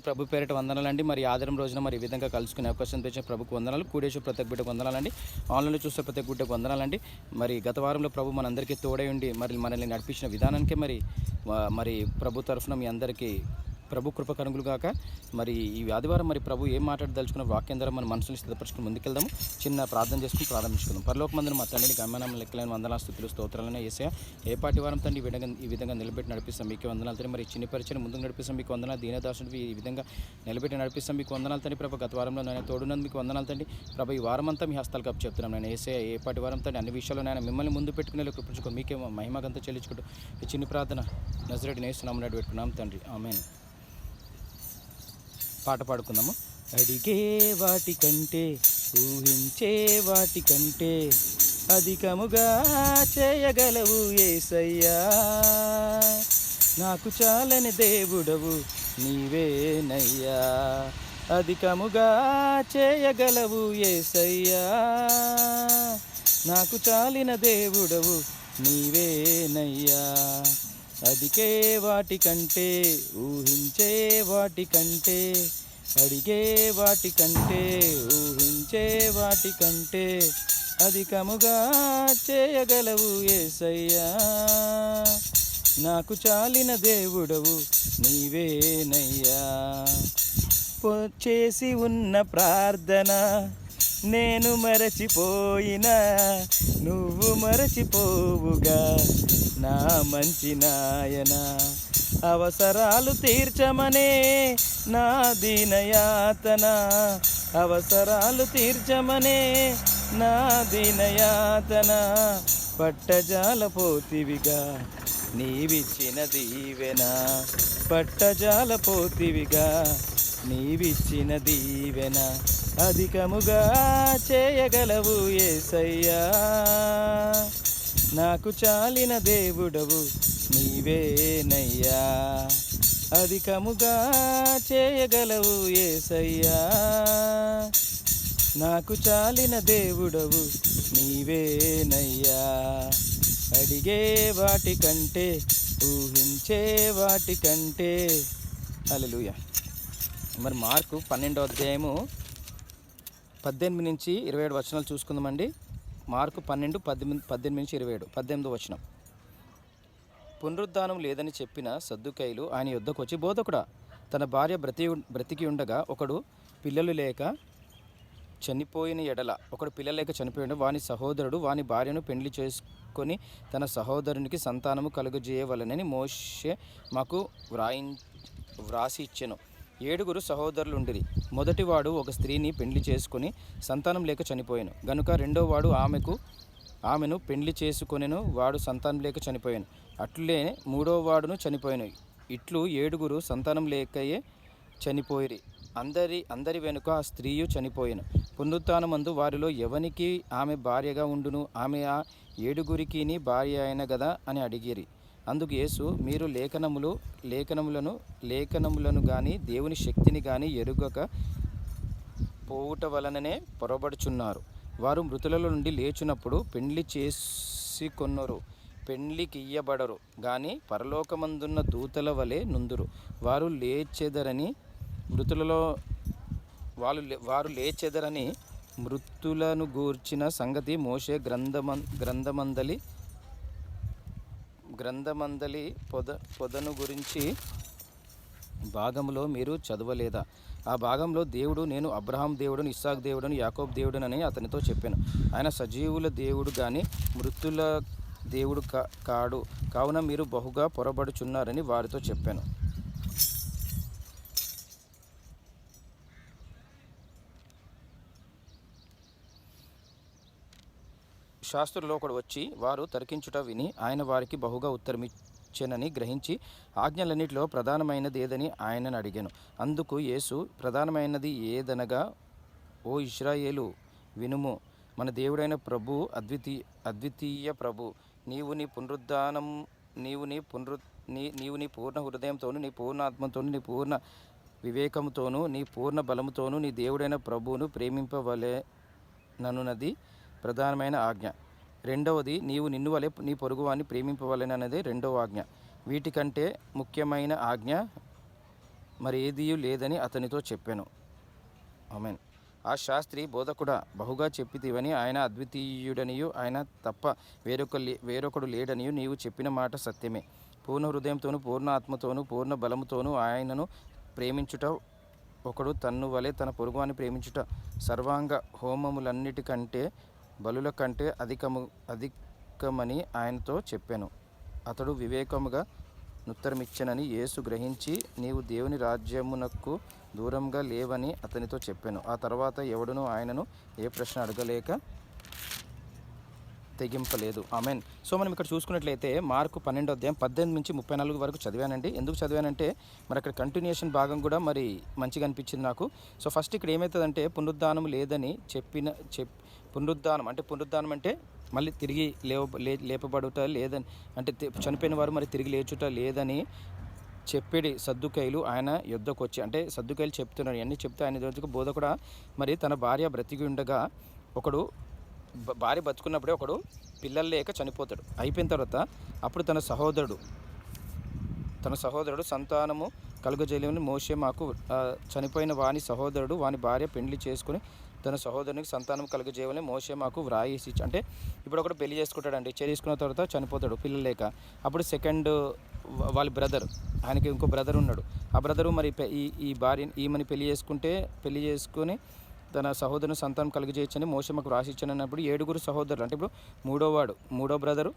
ప్రభు పేరిట వందనాలండి. మరి ఆదివారం రోజున మరి ఈ విధంగా కలుసుకునే అవకాశం తెచ్చిన ప్రభుకు వందనాలు. కూడేశ్వర ప్రత్యేక బిడ్డకు వందనాలండి. ఆన్లైన్లో చూసే ప్రత్యేక బిడ్డకు వందనాలండి. మరి గత వారంలో ప్రభు మనందరికీ తోడై ఉండి మరి మనల్ని నడిపించిన విధానానికే మరి ప్రభు తరఫున మీ అందరికీ ప్రభు కృప కనుగులు గాక. మరి ఈ ఆదివారం మరి ప్రభు ఏం మాట్లాడదలుచుకున్న వాక్యం ద్వారా మన మనసుని స్థిరపరచుకుని ముందుకెళ్దాము. చిన్న ప్రార్థన చేసుకుని ప్రారంభించుకుందాం. పరలోకమందున మా తండ్రిని గమనం లెక్కలేని వందనాలు, స్తుతులు, స్తోత్రాలను యేసయ్య. ఏ పాటి వారం తండ్రి ఈ విధంగా నిలబెట్టి నడిపిస్తాం మీకే వందనాలు తండ్రి. మరి చిన్న పరిచయం ముందుకు నడిపిస్తాం మీకు వందనాలు. దీనదాసుడివి ఈ విధంగా నిలబెట్టి నడిపిస్తాం మీకు వందనాలు తండ్రి. ప్రభు గత వారంలో నేను తోడునందుకు మీకు వందనాలు తండ్రి. ప్రభు ఈ వారం అంతా మీ హస్తాలు కప్పు చెప్తున్నాం నేను యేసయ్య. ఏ పాటి వారం తండ్రి అన్ని విషయాల్లో నేను మిమ్మల్ని ముందు పెట్టుకునే కృపించుకో మీకే మహిమగంతా చెల్లించుకుంటూ ఈ చిన్న ప్రార్థన నజరేయుడైన యేసు నామమున పెట్టుకున్నాం తండ్రి, ఆమేన్. పాట పాడుకుందాము. అడిగే వాటికంటే ఊహించే వాటికంటే అధికముగా చేయగలవు యేసయ్యా. నాకు చాలని దేవుడవు నీవేనయ్యా. అధికముగా చేయగలవు యేసయ్యా. నాకు చాలిన దేవుడవు నీవేనయ్యా. అడిగే వాటికంటే ఊహించే వాటికంటే అడిగే వాటికంటే ఊహించే వాటికంటే అధికముగా చేయగలవు యేసయ్యా. నాకు చాలిన దేవుడవు నీవేనయ్యా. చేసి ఉన్న ప్రార్థన నేను మరచిపోయినా నువ్వు మరచిపోవుగా నా మంచి నాయన. అవసరాలు తీర్చమనే నా దీనయాతన, అవసరాలు తీర్చమనే నా దీనయాతన. పట్టజాలపోతివిగా నీవిచ్చిన దీవెన, పట్టజాలపోతివిగా నీవిచ్చిన దీవెన. అధికముగా చేయగలవు యేసయ్యా. నాకు చాలిన దేవుడవు నీవేనయ్యా. అధికముగా చేయగలవు యేసయ్యా. నాకు చాలిన దేవుడవు నీవేనయ్యా. అడిగే వాటికంటే ఊహించే వాటికంటే. హల్లెలూయా. మరి మార్కు 12వ అధ్యాయము 18 నుంచి 27 వచనాలు చూసుకుందామండి. మార్కు 12:18-27. 18వ వచనం. పునరుద్ధానం లేదని చెప్పిన సద్దుకైలు ఆయన యొద్దకు వచ్చి, బోధకుడా, తన భార్య బ్రతికి ఉండగా ఒకడు పిల్లలు లేక చనిపోయిన వాని సహోదరుడు వాని భార్యను పెండ్లి చేసుకొని తన సహోదరునికి సంతానము కలుగజేయవలనని మోషే మాకు వ్రాసి ఇచ్చెను. 7 సహోదరులుండిరి. మొదటివాడు ఒక స్త్రీని పెండ్లి చేసుకుని సంతానం లేక చనిపోయాను గనుక రెండోవాడు ఆమెను పెండ్లి చేసుకొనెను, వాడు సంతానం లేక చనిపోయాను. అట్లే మూడోవాడును చనిపోయాను. ఇట్లు 7 సంతానం లేకయే చనిపోయిరి. అందరి వెనుక ఆ స్త్రీయు చనిపోయాను. పునరుత్థానమందు వారిలో ఎవనికి ఆమె భార్యగా ఉండును? ఆమె ఆ 7 భార్య అయిన గదా అని అడిగిరి. అందుకు యేసు, మీరు లేఖనములను గాని దేవుని శక్తిని గాని ఎరుగక పోవుట వలననే పొరబడుచున్నారు. వారు మృతులలో నుండి లేచునప్పుడు పెండ్లి చేసుకొన్నరు, పెండ్లికియ్యబడరు గాని పరలోకమందున్న దూతల వలె నుందురు. వారు లేచెదరని మృతులను గూర్చిన సంగతి మోషే గ్రంథమందలి పొదను గురించి భాగంలో మీరు చదవలేదా? ఆ భాగంలో దేవుడు, నేను అబ్రహాం దేవుడును, ఇస్సాకు దేవుడును, యాకోబు దేవుడునని అతనితో చెప్పాను. ఆయన సజీవుల దేవుడు గాని మృతుల దేవుడు కాడు. కావున మీరు బహుగా పొరబడుచున్నారని వారితో చెప్పాను. శాస్త్రులలో ఒకడు వచ్చి వారు తర్కించుట విని ఆయన వారికి బహుగా ఉత్తరమిచ్చెనని గ్రహించి, ఆజ్ఞలన్నిటిలో ప్రధానమైనది ఏదని ఆయనను అడిగాను. అందుకు యేసు, ప్రధానమైనది ఏదనగా, ఓ ఇశ్రాయేలు వినుము, మన దేవుడైన ప్రభు అద్వితీయ ప్రభు. నీవు నీ పూర్ణ హృదయంతోను, నీ పూర్ణ ఆత్మతోను, నీ పూర్ణ వివేకంతోను, నీ పూర్ణ బలముతోను నీ దేవుడైన ప్రభువును ప్రేమింపవలెననున్నది ప్రధానమైన ఆజ్ఞ. రెండవది, నీవు నిన్ను వలె నీ పొరుగువాన్ని ప్రేమింపవలెను అనేది రెండవ ఆజ్ఞ. వీటికంటే ముఖ్యమైన ఆజ్ఞ మరి ఏదీ లేదని అతనితో చెప్పాను. ఆమేన్. ఆ శాస్త్రి, బోధకుడా, బహుగా చెప్పితివని, ఆయన అద్వితీయుడనియు ఆయన తప్ప వేరొకడు లేడనియు నీవు చెప్పిన మాట సత్యమే. పూర్ణ హృదయంతోనూ పూర్ణ ఆత్మతోనూ పూర్ణ బలముతోనూ ఆయనను ప్రేమించుట ఒకడు తన్ను వలె తన పొరుగువాన్ని ప్రేమించుట సర్వాంగ హోమములన్నిటికంటే బలుల కంటే అధికమని ఆయనతో చెప్పాను. అతడు వివేకముగా నుత్తరమిచ్చనని యేసు గ్రహించి, నీవు దేవుని రాజ్యమునకు దూరంగా లేవని అతనితో చెప్పాను. ఆ తర్వాత ఎవడునూ ఆయనను ఏ ప్రశ్న అడగలేక తెగింపలేదు. ఆమెన్. సో మనం ఇక్కడ చూసుకున్నట్లయితే మార్కు 12:18-34 వరకు చదివానండి. ఎందుకు చదివానంటే మరి అక్కడ కంటిన్యూషన్ భాగం కూడా మరి మంచిగా అనిపించింది నాకు. సో ఫస్ట్ ఇక్కడ ఏమవుతుందంటే పునరుద్ధానం లేదని పునరుద్ధానం అంటే మళ్ళీ తిరిగి లేపబడుట లేదని, అంటే చనిపోయిన వారు మరి తిరిగి లేచుట లేదని చెప్పేది సద్దుకైలు ఆయన యుద్ధకు వచ్చి, అంటే సద్దుకైలు చెప్తున్నాడు. అన్నీ చెప్తే ఆయన రోజుకు బోధకుడా, మరి తన భార్య బ్రతికి ఉండగా ఒకడు భార్య బతుకున్నప్పుడే ఒకడు పిల్లలు లేక చనిపోతాడు. అయిపోయిన తర్వాత అప్పుడు తన సహోదరుడు సంతానము కలుగజేయలేమని మోషే మాకు చనిపోయిన వాని సహోదరుడు వాని భార్య పెండ్లి చేసుకుని తన సహోదరునికి సంతానం కలుగజేయాలని మోషే మాకు వ్రాయిసి, అంటే ఇప్పుడు ఒకడు పెళ్లి చేసుకుంటాడండి. చేసుకున్న తర్వాత చనిపోతాడు పిల్లలు లేక. అప్పుడు సెకండ్ వాళ్ళ బ్రదర్, ఆయనకి ఇంకో బ్రదర్ ఉన్నాడు. ఆ బ్రదరు మరి ఈ ఈమెని పెళ్లి చేసుకుని తన సహోదరుని సంతానం కలిగజేయచ్చని మోషే మాకు రాసిచ్చాను అన్నప్పుడు 7 సహోదరులు, అంటే ఇప్పుడు మూడో బ్రదరు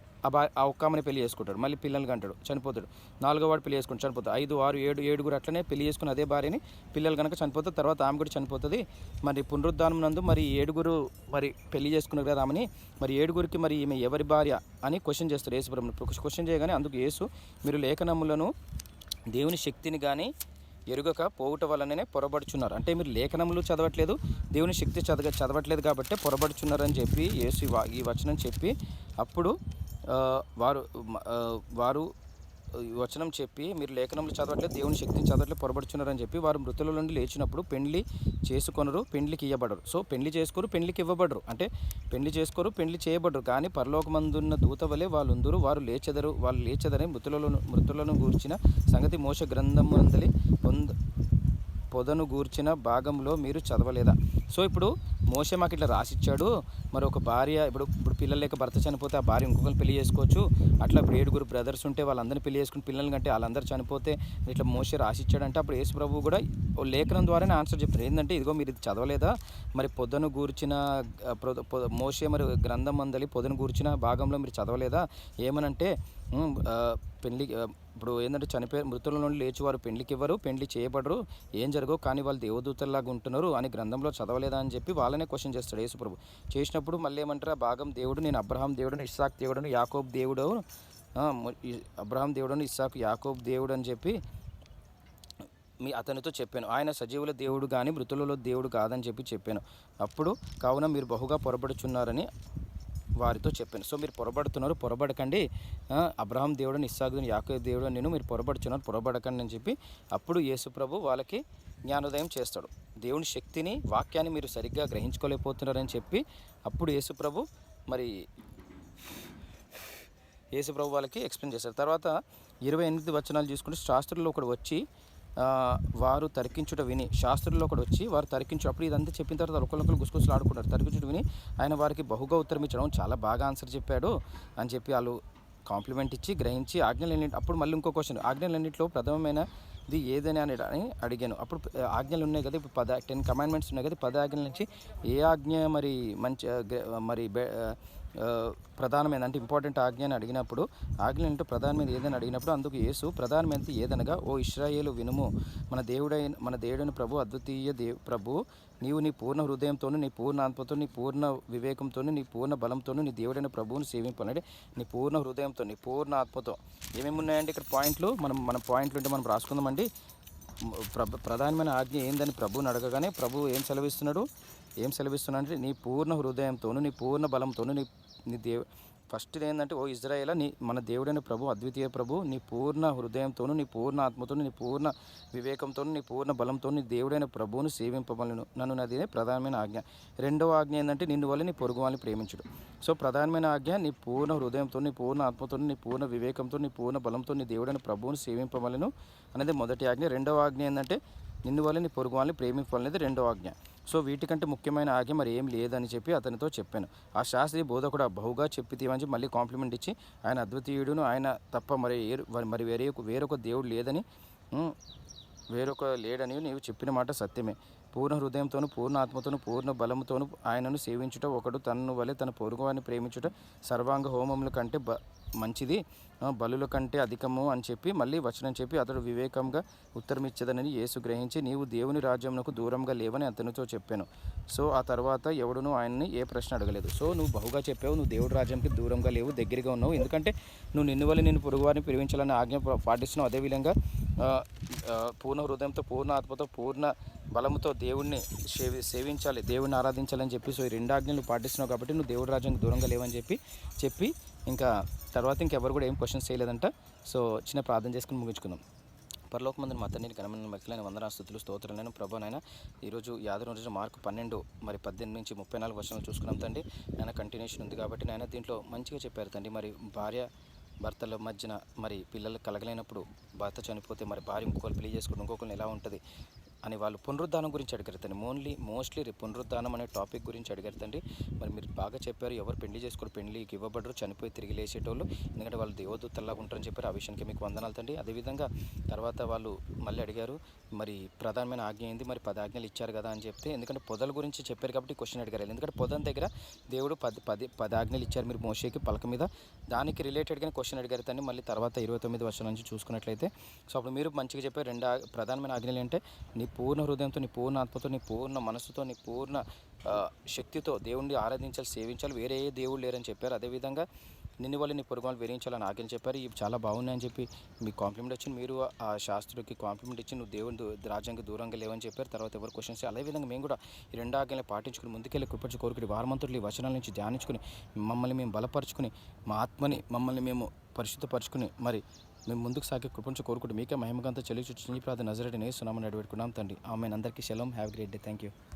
ఆ ఒక్క ఆమెని పెళ్లి చేసుకుంటాడు, మళ్ళీ పిల్లలకి అంటాడు, చనిపోతాడు. 4వ వాడు పెళ్లి చేసుకుంటాడు, చనిపోతాడు. 5, 6, 7 అట్లనే పెళ్లి చేసుకుని అదే భార్యని పిల్లలు కనుక చనిపోతుంది. తర్వాత ఆమె కూడా చనిపోతుంది. మరి పునరుద్ధానం నందు మరి 7 మరి పెళ్లి చేసుకున్నారు కదా ఆమెని, మరి 7కి మరి ఈమె ఎవరి భార్య అని క్వశ్చన్ చేస్తారు యేసు ప్రభువుని. క్వశ్చన్ చేయగానే అందుకు యేసు, మీరు లేఖనములను దేవుని శక్తిని కానీ ఎరుగక పోవుట వలననే పొరబడుచున్నారు. అంటే మీరు లేఖనములు చదవట్లేదు, దేవుని శక్తి చదవట్లేదు కాబట్టి పొరబడుచున్నారని చెప్పి యేసు ఈ వచనం చెప్పి, అప్పుడు వారు వచనం చెప్పి, మీరు లేఖనములు చదవట్లేదు, దేవుని శక్తిని చదవట్లేదు, పొరబడుచున్నారని చెప్పి, వారు మృతుల నుండి లేచినప్పుడు పెండ్లి చేసుకొనరు, పెండ్లికి ఇవ్వబడరు. సో పెళ్లి చేసుకోరు, పెండ్లికి ఇవ్వబడరు. అంటే పెళ్లి చేసుకోరు, పెండ్లి చేయబడరు. కానీ పరలోకమందున్న దూత వలె వారు లేచెదరని మృతులను గూర్చిన సంగతి మోషే గ్రంథమునందలి పొదను గూర్చిన భాగంలో మీరు చదవలేదా? సో ఇప్పుడు మోషే మాకు ఇట్లా రాసిచ్చాడు. మరి ఒక భార్య ఇప్పుడు పిల్లలు లేక భర్త చనిపోతే ఆ భార్య ఇంకొకరిని పెళ్లి చేసుకోవచ్చు. అట్లా ఇప్పుడు 7 బ్రదర్స్ ఉంటే వాళ్ళందరినీ పెళ్లి చేసుకుని పిల్లలు కంటే వాళ్ళందరూ చనిపోతే ఇట్లా మోషే రాసిచ్చాడంటే, అప్పుడు యేసు ప్రభువు కూడా లేఖనం ద్వారానే ఆన్సర్ చెప్తారు. ఏంటంటే, ఇదిగో మీరు ఇది చదవలేదా? మరి పొదను గూర్చిన మోషే మరి గ్రంథం మందలి పొదను గూర్చిన భాగంలో మీరు చదవలేదా? ఏమనంటే పెళ్లి ఇప్పుడు ఏంటంటే చనిపోయే మృతుల నుండి లేచివారు పెండ్లికి ఇవ్వరు, పెండ్లి చేయబడరు, ఏం జరగవు, కానీ వాళ్ళు దేవదూతల్లాగా ఉంటున్నారు అని గ్రంథంలో చదవలేదా అని చెప్పి వాళ్ళనే క్వశ్చన్ చేస్తాడు యేసు ప్రభు. చేసినప్పుడు మళ్ళీ ఏమంటారు, ఆ భాగం దేవుడు, నేను అబ్రహాం దేవుడును, ఇస్సాకు దేవుడును, యాకోబు దేవుడు, అబ్రహాం దేవుడును, ఇస్సాకు, యాకోబు దేవుడు అని చెప్పి అతనితో చెప్పాను. ఆయన సజీవుల దేవుడు కానీ మృతులలో దేవుడు కాదని చెప్పాను. అప్పుడు కావున మీరు బహుగా పొరబడుచున్నారని వారితో చెప్పాను. సో మీరు పొరబడకండి. అబ్రహాం దేవుడు, ఇస్సాకు, యాకోబు దేవుడు నేను మీరు పొరబడకండి అని చెప్పి అప్పుడు యేసు ప్రభు వాళ్ళకి జ్ఞానోదయం చేస్తాడు. దేవుని శక్తిని, వాక్యాన్ని మీరు సరిగ్గా గ్రహించుకోలేకపోతున్నారని చెప్పి అప్పుడు యేసు ప్రభు వాళ్ళకి ఎక్స్ప్లెయిన్ చేస్తారు. తర్వాత 28 వచనాలు చూసుకుంటే, శాస్త్రుల్లో ఒకడు వచ్చి వారు తర్కించుట విని, వారు తర్కించినప్పుడు ఇదంతా చెప్పిన తర్వాత ఒకరికొకరు గుసగుసలు ఆడుకుంటారు. తర్కించుట విని ఆయన వారికి బహుగా ఉత్తరం ఇచ్చడం, చాలా బాగా ఆన్సర్ చెప్పాడు అని చెప్పి వాళ్ళు కాంప్లిమెంట్ ఇచ్చి గ్రహించి, అప్పుడు మళ్ళీ ఇంకో క్వశ్చన్, ఆజ్ఞలన్నింటిలో ప్రథమమైనది ఏదని అని అడిగాను. అప్పుడు ఆజ్ఞలు ఉన్నాయి కదా, ఇప్పుడు 10 కమాండ్మెంట్స్ ఉన్నాయి కదా, 10 ఆజ్ఞల నుంచి ఏ ఆజ్ఞ మరి ప్రధానమైన, అంటే ఇంపార్టెంట్ ఆజ్ఞ అని అడిగినప్పుడు, ఆజ్ఞ ఏంటో ప్రధానమైన ఏదని అడిగినప్పుడు అందుకు యేసు, ప్రధానమైనది ఏదనగా, ఓ ఇశ్రాయేలు వినుము, మన దేవుడైన ప్రభు, అద్వితీయ ప్రభు, నీవు నీ పూర్ణ హృదయంతోను, నీ పూర్ణ ఆత్మతో, నీ పూర్ణ వివేకంతోను, నీ పూర్ణ బలంతోను నీ దేవుడైన ప్రభువుని సేవింపాలంటే నీ పూర్ణ హృదయంతో, నీ పూర్ణ ఆత్మతో. ఏమేమి ఉన్నాయండి ఇక్కడ పాయింట్లు? మన పాయింట్లు ఉంటే మనం రాసుకుందామండి. ప్రధానమైన ఆజ్ఞ ఏందని ప్రభువుని అడగగానే ప్రభు ఏం సెలవిస్తున్నాడు అంటే, నీ పూర్ణ హృదయంతోను, నీ పూర్ణ బలంతోను, నీ ఫస్ట్ ఏంటంటే, ఓ ఇజ్రాయేలా, నీ మన దేవుడైన ప్రభు, అద్వితీయ ప్రభు, నీ పూర్ణ హృదయంతోను, నీ పూర్ణ ఆత్మతోను, నీ పూర్ణ వివేకంతోను, నీ పూర్ణ బలంతో నీ దేవుడైన ప్రభువును సేవింపవలను నన్ను. నది ప్రధానమైన ఆజ్ఞ. రెండవ ఆజ్ఞ ఏంటంటే, నిన్ను వల్ల నీ పొరుగు వాళ్ళని ప్రేమించుడు. సో ప్రధానమైన ఆజ్ఞ, నీ పూర్ణ హృదయంతో, నీ పూర్ణ ఆత్మతో, నీ పూర్ణ వివేకంతో, నీ పూర్ణ బలంతో నీ దేవుడైన ప్రభువును సేవింపవలను అనేది మొదటి ఆజ్ఞ. రెండవ ఆజ్ఞ ఏంటంటే, నిన్ను వల్ల నీ పొరుగు వాళ్ళని ప్రేమింపవలనేది రెండవ ఆజ్ఞ. సో వీటికంటే ముఖ్యమైన ఆజ్ఞ మరి ఏం లేదని చెప్పి అతనితో చెప్పాను. ఆ శాస్త్రి బోధకుడు బహుగా చెప్పితీవని మళ్ళీ కాంప్లిమెంట్ ఇచ్చి, ఆయన అద్వితీయుడును, ఆయన తప్ప మరి వేరొక దేవుడు లేదని, వేరొక లేడని నీవు చెప్పిన మాట సత్యమే. పూర్ణ హృదయంతోను, పూర్ణ ఆత్మతోను, పూర్ణ బలముతోను ఆయనను సేవించుట, ఒకడు తనను వలె తన పొరుగువారిని ప్రేమించుట సర్వాంగ హోమముల కంటే మంచిది, బలుల కంటే అధికము అని చెప్పి మళ్ళీ వచనం చెప్పి అతడు వివేకంగా ఉత్తరమిచ్చదనని యేసు గ్రహించి, నీవు దేవుని రాజ్యమునకు దూరంగా లేవని అతనితో చెప్పాను. సో ఆ తర్వాత ఎవడునూ ఆయన్ని ఏ ప్రశ్న అడగలేదు. సో నువ్వు బహుగా చెప్పావు, నువ్వు దేవుడి రాజ్యంకి దూరంగా లేవు, దగ్గరగా ఉన్నావు. ఎందుకంటే నువ్వు నిన్ను వల్ల నేను పొరుగువారిని ప్రేమించాలని ఆజ్ఞ పాటిస్తున్నావు. అదేవిధంగా పూర్ణ హృదయంతో, పూర్ణ ఆత్మతో, పూర్ణ బలముతో దేవుణ్ణి సేవించాలి, దేవుణ్ణి ఆరాధించాలని చెప్పి, సో ఈ రెండు ఆజ్ఞలు పాటిస్తున్నావు కాబట్టి నువ్వు దేవుడి రాజ్యానికి దూరంగా లేవని చెప్పి ఇంకా తర్వాత ఇంకెవరు కూడా ఏం క్వశ్చన్స్ చేయలేదంట. సో చిన్న ప్రార్థన చేసుకుని ముగించుకుందాం. పరలోకమందున మా తండ్రిని ఘనమైన మహిళైన వందనాస్తుతులు స్తోత్రాలైన ప్రభానైనా ఈరోజు యాదవ రోజు మార్కు 12:18 నుంచి 34 వర్షాలు చూసుకున్నాం తండ్రి. ఆయన కంటిన్యూషన్ ఉంది కాబట్టి నాయన దీంట్లో మంచిగా చెప్పారు తండ్రి. మరి భార్య భర్తల మధ్యన మరి పిల్లలు కలగలేనప్పుడు, భర్త చనిపోతే మరి భార్య ఇంకొకరు పెళ్లి చేసుకుంటే ఇంకొకరిని ఎలా ఉంటుంది అని వాళ్ళు పునరుద్ధానం గురించి అడిగారు తండ్రి. మోస్ట్లీ పునరుద్ధానం అనే టాపిక్ గురించి అడిగారు తండ్రి. మరి మీరు బాగా చెప్పారు. ఎవరు పెళ్లి చేసుకోరు, పెళ్లికి ఇవ్వబడరు, చనిపోయి తిరిగి లేచేటోళ్ళు, ఎందుకంటే వాళ్ళు దేవదూతల్లాగా ఉంటారని చెప్పారు. ఆ విషయానికి మీకు వందనాలు తండ్రి. అదేవిధంగా తర్వాత వాళ్ళు మళ్ళీ అడిగారు, మరి ప్రధానమైన ఆజ్ఞ ఏంది, మరి 10 ఆజ్ఞలు ఇచ్చారు కదా అని చెప్తే, ఎందుకంటే పొదల గురించి చెప్పారు కాబట్టి క్వశ్చన్ అడిగారు. ఎందుకంటే పొదల దగ్గర దేవుడు 10 ఆజ్ఞలు ఇచ్చారు మీరు మోషేకి పలక మీద, దానికి రిలేటెడ్గానే క్వశ్చన్ అడిగారు తండ్రి. మళ్ళీ తర్వాత 29 వర్షాల నుంచి చూసుకున్నట్లయితే, సో అప్పుడు మీరు మంచిగా చెప్పారు. ప్రధానమైన ఆజ్ఞలు అంటే, నీ పూర్ణ హృదయంతో, నీ పూర్ణ ఆత్మతో, నీ పూర్ణ మనస్సుతో, నీ పూర్ణ శక్తితో దేవుణ్ణి ఆరాధించాలి, సేవించాలి, వేరే ఏ దేవుడు లేరని చెప్పారు. అదేవిధంగా నిన్ను వల్ల నీ పొరుగు వాళ్ళు వేరించాలని ఆజ్ఞలు చెప్పారు. ఇవి చాలా బాగున్నాయని చెప్పి మీకు కాంప్లిమెంట్ వచ్చింది. మీరు ఆ శాస్త్రుడికి కాంప్లిమెంట్ ఇచ్చి నువ్వు దేవుని రాజ్యానికి దూరంగా లేవని చెప్పారు. తర్వాత ఎవరు క్వశ్చన్స్. అదేవిధంగా మేము కూడా ఈ రెండు ఆజ్ఞలను పాటించుకుని ముందుకెళ్ళి కృపచ్చు కోరుకుని వారమంతులు ఈ వచనాల నుంచి ధ్యానించుకుని మమ్మల్ని మేము బలపరుచుకుని, మా ఆత్మని మమ్మల్ని మేము పరిశుద్ధపరచుకుని మరి మేము ముందుకు సాగే కృపంచు కోరుకుంటూ మీకే మహిమగంతా చెల్లించి ప్రార్థన నజరేయుడైన యేసు నామమున అడిగి పెట్టుకున్నాం తండ్రి. ఆమేన్. అందరికీ shalom. Have great day. Thank you.